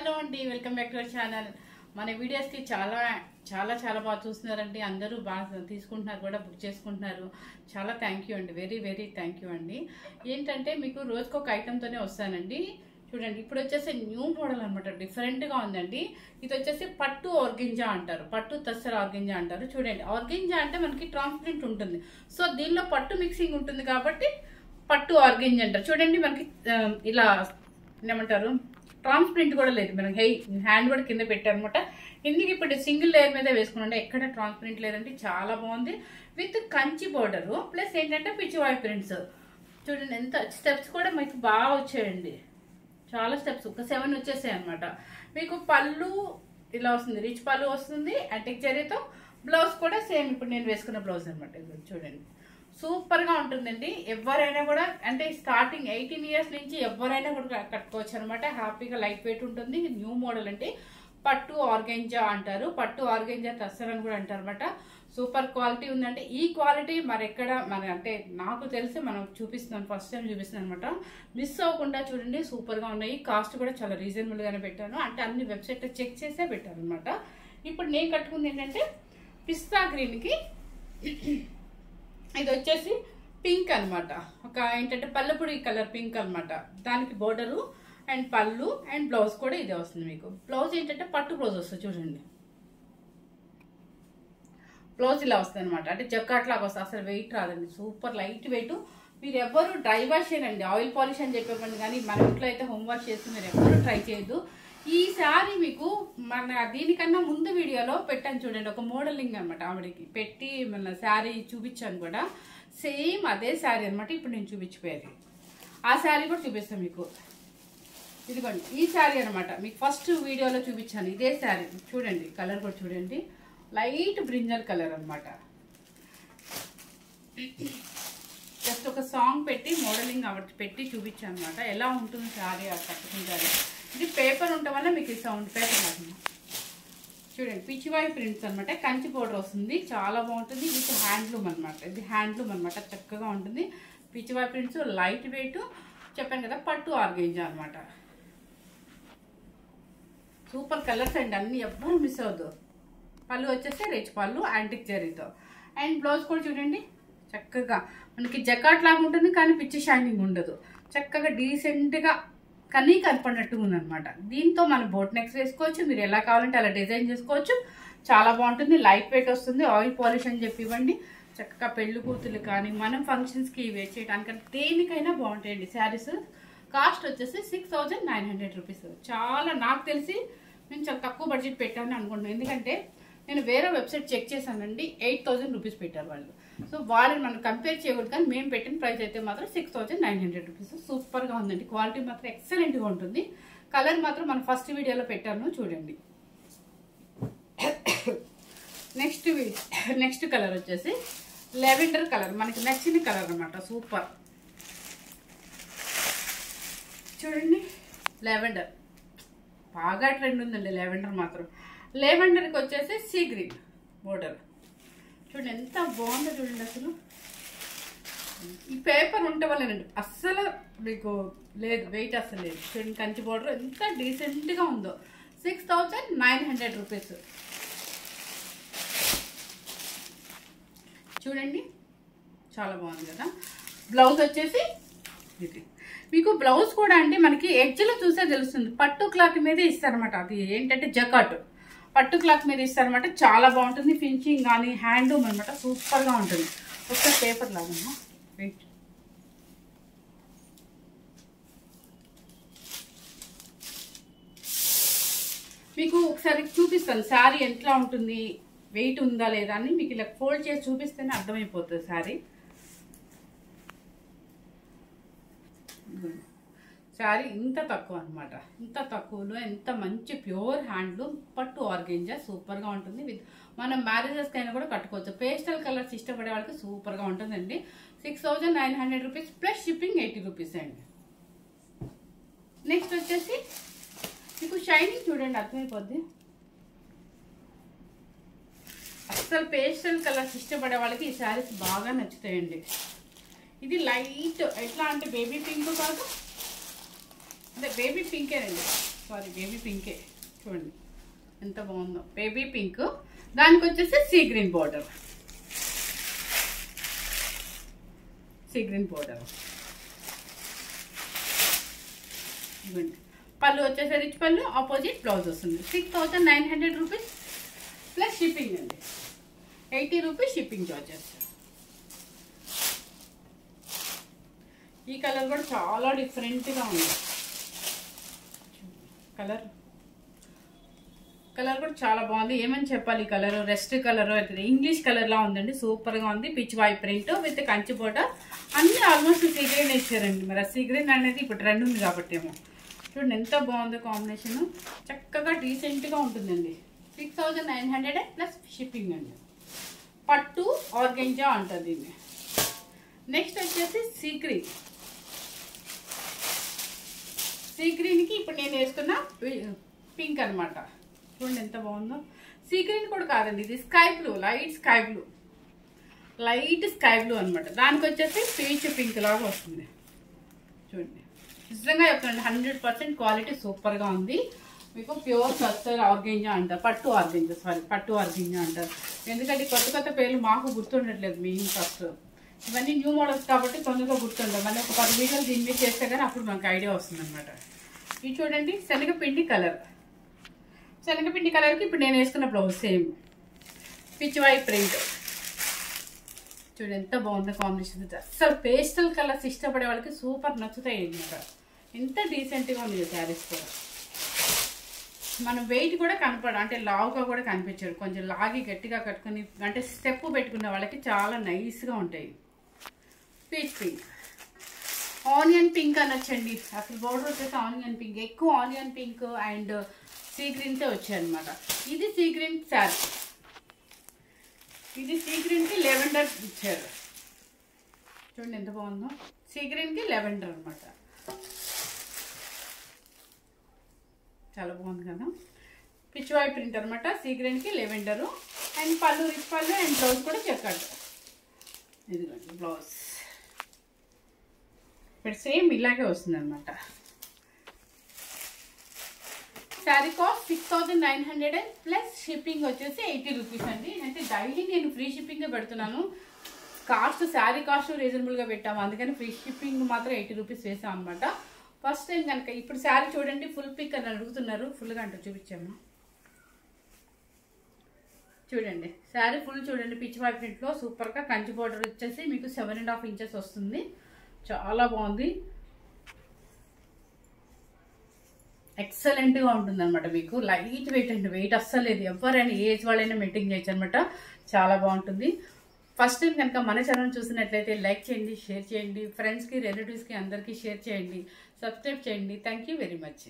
Hello అండి, welcome back to our channel. మన వీడియోస్కి చాలా చాలా చాలా బాగా చూస్తున్నారండి. అందరూ బాగా తీసుకుంటున్నారు కూడా, బుక్ చేసుకుంటున్నారు. చాలా థ్యాంక్ యూ అండి, వెరీ వెరీ థ్యాంక్ యూ అండి. ఏంటంటే మీకు రోజుకు ఒక ఐటెంతోనే వస్తానండి. చూడండి, ఇప్పుడు వచ్చేసి న్యూ మోడల్ అనమాట, డిఫరెంట్గా ఉందండి. ఇది వచ్చేసి పట్టు ఆర్గెంజా అంటారు, పట్టు తస్సర్ ఆర్గెంజా అంటారు. చూడండి, ఆర్గెంజా అంటే మనకి ట్రాన్స్పరెంట్ ఉంటుంది, సో దీనిలో పట్టు మిక్సింగ్ ఉంటుంది కాబట్టి పట్టు ఆర్గెంజా అంటారు. చూడండి, మనకి ఇలా ఏమంటారు, ట్రాన్స్పరెంట్ కూడా లేదు, మనం హ్యాండ్ కూడా కింద పెట్టారనమాట. ఎందుకు ఇప్పుడు సింగిల్ లేయర్ మీద వేసుకున్నాంటే ఎక్కడ ట్రాన్స్పరెంట్ లేదంటే చాలా బాగుంది. విత్ కంచి బోర్డరు ప్లస్ ఏంటంటే పిచ్చివాయి ప్రింట్స్. చూడండి, ఎంత స్టెప్స్ కూడా మీకు బాగా వచ్చాయండి, చాలా స్టెప్స్, ఒక 7 వచ్చేసాయి అనమాట. మీకు పళ్ళు ఇలా వస్తుంది, రిచ్ పళ్ళు వస్తుంది యాంటిక్ జరీతో. బ్లౌజ్ కూడా సేమ్ ఇప్పుడు నేను వేసుకున్న బ్లౌజ్ అనమాట. చూడండి, సూపర్ గా ఉంటుందండి. ఎవరైనా కూడా అంటే స్టార్టింగ్ 18 ఇయర్స్ నుంచి ఎవరైనా కూడా కట్టుకోవచ్చు అనమాట. హ్యాపీగా లైట్ వెయిట్ ఉంటుంది. న్యూ మోడల్ అంటే పట్టు ఆర్గెంజా అంటారు, పట్టు ఆర్గెంజా తస్సర్ అని కూడా అంటారు అనమాట. సూపర్ క్వాలిటీ ఉందంటే ఈ క్వాలిటీ మరెక్కడ అంటే నాకు తెలిసి మనం చూపిస్తున్నాను, ఫస్ట్ టైం చూపిస్తున్నాను అనమాట. మిస్ అవ్వకుండా చూడండి, సూపర్ గా ఉన్నాయి. కాస్ట్ కూడా చాలా రీజనబుల్ గానే పెట్టాను, అంటే అన్ని వెబ్సైట్ చెక్ చేసే పెట్టాను అనమాట. ఇప్పుడు నేను కట్టుకుంది ఏంటంటే పిస్తా గ్రీన్ కి ఇది వచ్చేసి పింక్ అనమాట, ఒక ఏంటంటే పల్లపుడి కలర్ పింక్ అనమాట. దానికి బోర్డరు అండ్ పళ్ళు అండ్ బ్లౌజ్ కూడా ఇదే వస్తుంది. మీకు బ్లౌజ్ ఏంటంటే పట్టు బ్లౌజ్ వస్తుంది. చూడండి, బ్లౌజ్ ఇలా వస్తుంది అనమాట, అంటే జక్కాట్ లాగా వస్తుంది, అసలు వెయిట్ రాదండి, సూపర్ లైట్ వెయిట్. మీరు ఎవరు డ్రై వాష్ చేయనండి, ఆయిల్ పాలిష్ అని చెప్పేవాడిని, కానీ మన ఇంట్లో అయితే హోమ్ వాష్ చేసి మీరు ఎవరు ట్రై చేయొద్దు. ఈ శారీ మీకు మన దీనికన్నా ముందు వీడియోలో పెట్టాను చూడండి, ఒక మోడలింగ్ అనమాట, ఆవిడకి పెట్టి మన శారీ చూపించాను కూడా, సేమ్ అదే శారీ అనమాట. ఇప్పుడు నేను చూపించిపోయేది ఆ శారీ కూడా చూపిస్తాను మీకు. ఇదిగోండి, ఈ శారీ అనమాట, మీకు ఫస్ట్ వీడియోలో చూపించాను ఇదే శారీ. చూడండి, కలర్ కూడా చూడండి, లైట్ బ్రింజల్ కలర్ అనమాట. జస్ట్ ఒక సాంగ్ పెట్టి మోడలింగ్ ఆవిడ పెట్టి చూపించాను అనమాట, ఎలా ఉంటుంది శారీ కట్టుకుంటారు. ఇది పేపర్ ఉండటం వల్ల మీకు ఈ సౌండ్ పేపర్ లాగా. చూడండి, పిచ్చివాయి ప్రింట్స్ అనమాట, కంచి పౌడర్ వస్తుంది, చాలా బాగుంటుంది. విత్ హ్యాండ్లూమ్ అనమాట, ఇది హ్యాండ్లూమ్ అనమాట, చక్కగా ఉంటుంది. పిచ్చివాయి ప్రింట్స్, లైట్ వెయిట్, చెప్పాను కదా పట్టు ఆర్గెంజా అనమాట. సూపర్ కలర్స్ అండి, అన్ని ఎవ్వరు మిస్ అవ్వద్దు. పళ్ళు వచ్చేస్తే రిచ్ పళ్ళు యాంటిక్ జరీతో. అండ్ బ్లౌజ్ కూడా చూడండి, చక్కగా మనకి జకాట్ లాగా ఉంటుంది, కానీ పిచ్చి షైనింగ్ ఉండదు, చక్కగా డీసెంట్గా కన్నీ కనపడినట్టు ఉందనమాట. దీంతో మనం బోట్ నెక్స్ వేసుకోవచ్చు, మీరు ఎలా కావాలంటే అలా డిజైన్ చేసుకోవచ్చు, చాలా బాగుంటుంది. లైట్ వెయిట్ వస్తుంది, ఆయిల్ పాలిష్ అని చెప్పి ఇవ్వండి. చక్కగా పెళ్లి కూతురు కానీ మనం ఫంక్షన్స్కి వేర్ చేయడానికంటే దేనికైనా బాగుంటాయండి శారీస్. కాస్ట్ వచ్చేసి 6900 రూపీస్. చాలా నాకు తెలిసి నేను చాలా తక్కువ బడ్జెట్ పెట్టాను అనుకుంటున్నాను, ఎందుకంటే నేను వేరే వెబ్సైట్ చెక్ చేశానండి, 8000 రూపీస్ పెట్టారు వాళ్ళు. సో వాళ్ళని మనం కంపేర్ చేయకూడదు, కానీ మేము పెట్టిన ప్రైస్ అయితే మాత్రం 6900 రూపీస్. సూపర్గా ఉందండి, క్వాలిటీ మాత్రం ఎక్సలెంట్గా ఉంటుంది. కలర్ మాత్రం మనం ఫస్ట్ వీడియోలో పెట్టాను చూడండి. నెక్స్ట్ కలర్ వచ్చేసి లెవెండర్ కలర్, మనకి నచ్చిన కలర్ అనమాట, సూపర్. చూడండి, లెవెండర్ బాగా ట్రెండ్ ఉందండి లెవెండర్ మాత్రం. లెవెండర్కి వచ్చేసి సీ గ్రీన్ బోర్డర్. చూడండి ఎంత బాగుందో చూడండి, అసలు ఈ పేపర్ ఉంటే వల్లేనండి, అస్సలు మీకు లేదు వెయిట్ అస్సలు లేదు. చూడండి, కంచి బోర్డర్ ఎంత డీసెంట్గా ఉందో. 6900 రూపీస్. చూడండి, చాలా బాగుంది కదా. బ్లౌజ్ వచ్చేసి ఇది. మీకు బ్లౌజ్ కూడా అంటే మనకి ఎడ్జ్లో చూసే తెలుస్తుంది, పట్టు క్లాత్ మీదే ఇస్తారనమాట. అది ఏంటంటే జకాట్ పట్టు క్లాత్ మీద ఇస్తారనమాట, చాలా బాగుంటుంది. ఫినిషింగ్ కానీ హ్యాండ్లూమ్ అనమాట, సూపర్గా ఉంటుంది. ఒకసారి పేపర్ లాగా వెయిట్. మీకు ఒకసారి చూపిస్తాను శారీ ఎట్లా ఉంటుంది, వెయిట్ ఉందా లేదా అని. మీకు ఇలా ఫోల్డ్ చేసి చూపిస్తేనే అర్థమైపోతుంది శారీ. శారీ ఇంత తక్కువ అనమాట, ఇంత తక్కువలో ఎంత మంచి ప్యూర్ హ్యాండ్లూమ్ పట్టు ఆర్గెంజా, సూపర్గా ఉంటుంది. విత్ మనం మ్యారేజెస్కి అయినా కూడా కట్టుకోవచ్చు. పేస్టల్ కలర్స్ ఇష్టపడే వాళ్ళకి సూపర్గా ఉంటుందండి. 6900 రూపీస్ ప్లస్ షిప్పింగ్ 80 రూపీస్ అండి. నెక్స్ట్ వచ్చేసి మీకు షైనింగ్ చూడండి, అర్థమైపోద్ది. అసలు పేస్టల్ కలర్స్ ఇష్టపడే వాళ్ళకి ఈ శారీస్ బాగా నచ్చుతాయండి. ఇది లైట్ ఎట్లా అంటే బేబీ పింక్ కాదు, అంటే బేబీ పింకేనండి, సారీ బేబీ పింకే, చూడండి ఎంత బాగుందో బేబీ పింక్. దానికి వచ్చేసి sea green border, sea green border. ఇవ్వండి పళ్ళు వచ్చేసి రిచ్ పళ్ళు, ఆపోజిట్ బ్లౌజ్ వస్తుంది. 6,900 రూపీస్ ప్లస్ షిప్పింగ్ అండి, 80 రూపీస్ షిప్పింగ్ చార్జెస్. ఈ కలర్ కూడా చాలా డిఫరెంట్గా ఉంది. కలర్ కూడా చాలా బాగుంది. ఏమని చెప్పాలి, ఈ colour rust colour English colour లా ఉందండి, సూపర్ గా ఉంది. Pitch why print with Kanchi border, అన్ని ఆల్మోస్ట్ సీ గ్రీన్ ఇచ్చారండి. మరి సీ గ్రీన్ అనేది ఇప్పుడు ట్రెండ్ ఉంది కాబట్టి ఏమో. చూడండి ఎంత బాగుందో కాంబినేషన్, చక్కగా డీసెంట్గా ఉంటుందండి. 6,900 ప్లస్ షిప్పింగ్ అండి. పట్టు ఆర్గెంజా అంటారు దీన్ని. నెక్స్ట్ వచ్చేసి సీ గ్రీన్. సీ గ్రీన్కి ఇప్పుడు నేను వేసుకున్న పింక్ అనమాట. చూడండి ఎంత బాగుందో. సీ గ్రీన్ కూడా కాదండి, ఇది sky blue, light sky blue, light sky blue అనమాట. దానికి వచ్చేసి పీచ్ పింక్ లాగా వస్తుంది. చూడండి నిజంగా చెప్తానండి, 100% క్వాలిటీ సూపర్గా ఉంది. మీకు ప్యూర్ సస్టర్ ఆర్గెంజా అంటారు, పట్టు ఆర్గెంజా, పట్టు ఆర్గెంజా అంటారు. ఎందుకంటే కొత్త పేర్లు మాకు గుర్తుండట్లేదు మెయిన్ ఫస్ట్. ఇవన్నీ న్యూ మోడల్స్ కాబట్టి తొందరగా గుర్తుండవు. మళ్ళీ ఒక 10 వీడియోలు దీని మీద చేస్తే కానీ అప్పుడు మనకు ఐడియా వస్తుంది అనమాట. ఇది చూడండి శనగపిండి కలర్, శనగపిండి కలర్కి ఇప్పుడు నేను వేసుకున్న బ్లౌజ్ సేమ్ పిచ్ వై ప్రింట్. చూడండి ఎంత బాగుందో కాంబినేషన్. అసలు పేస్టల్ కలర్స్ ఇష్టపడే వాళ్ళకి సూపర్ నచ్చుతాయి అన్నమాట. ఎంత డీసెంట్గా ఉంది శారీస్ కూడా. మనం వెయిట్ కూడా కనపడ, అంటే లావుగా కూడా కనిపించాడు. కొంచెం లాగి గట్టిగా కట్టుకుని అంటే స్టెప్ పెట్టుకున్న వాళ్ళకి చాలా నైస్గా ఉంటాయి. పీచ్ పింక్, ఆనియన్ పింక్ అనొచ్చండి. అసలు బోర్డర్ వచ్చేసి ఆనియన్ పింక్, ఎక్కువ ఆనియన్ పింక్ అండ్ సీ గ్రీన్తో వచ్చాయన్నమాట. ఇది సీ గ్రీన్ శారీ, ఇది సీ గ్రీన్కి లెవెండర్ ఇచ్చారు. చూడండి ఎంత బాగుందో, సీ గ్రీన్కి లెవెండర్ అనమాట. చాలా బాగుంది కదా. పిచ్ వై ప్రింట్ అనమాట, సీ గ్రీన్కి లెవెండరు అండ్ పళ్ళు రిచ్ పళ్ళు అండ్ బ్లౌజ్ కూడా చెక్కాడు. ఇదిగోండి బ్లౌజ్ ఇప్పుడు సేమ్ ఇలాగే వస్తుంది అనమాట. శారీ కాస్ట్ 6,900 ప్లస్ షిప్పింగ్ వచ్చేసి 80 రూపీస్ అండి. అంటే డైలీ నేను ఫ్రీ షిప్పింగే పెడుతున్నాను. కాస్ట్ శారీ కాస్ట్ రీజనబుల్గా పెట్టాము, అందుకని ఫ్రీ షిప్పింగ్ మాత్రం 80 రూపీస్ వేసాం అనమాట. ఫస్ట్ టైం కనుక ఇప్పుడు శారీ చూడండి, ఫుల్ పిక్ అని అడుగుతున్నారు. ఫుల్గా అంటే చూపించాము. చూడండి శారీ ఫుల్ చూడండి, పిచ్ వై ప్రింట్లో సూపర్గా కంచి బోర్డర్ వచ్చేసి మీకు 7.5 ఇంచెస్ వస్తుంది. చాలా బాగుంది, ఎక్సలెంట్గా ఉంటుంది అనమాట. మీకు లైట్ వెయిట్ అండి, వెయిట్ అస్సలు లేదు. ఎవరైనా ఏజ్ వాళ్ళైనా మెయింటైన్ చేయొచ్చు అనమాట. చాలా బాగుంటుంది. ఫస్ట్ టైం కనుక మన ఛానల్ చూసినట్లయితే లైక్ చేయండి, షేర్ చేయండి, ఫ్రెండ్స్కి రిలేటివ్స్కి అందరికీ షేర్ చేయండి, సబ్స్క్రైబ్ చేయండి. Thank you very much.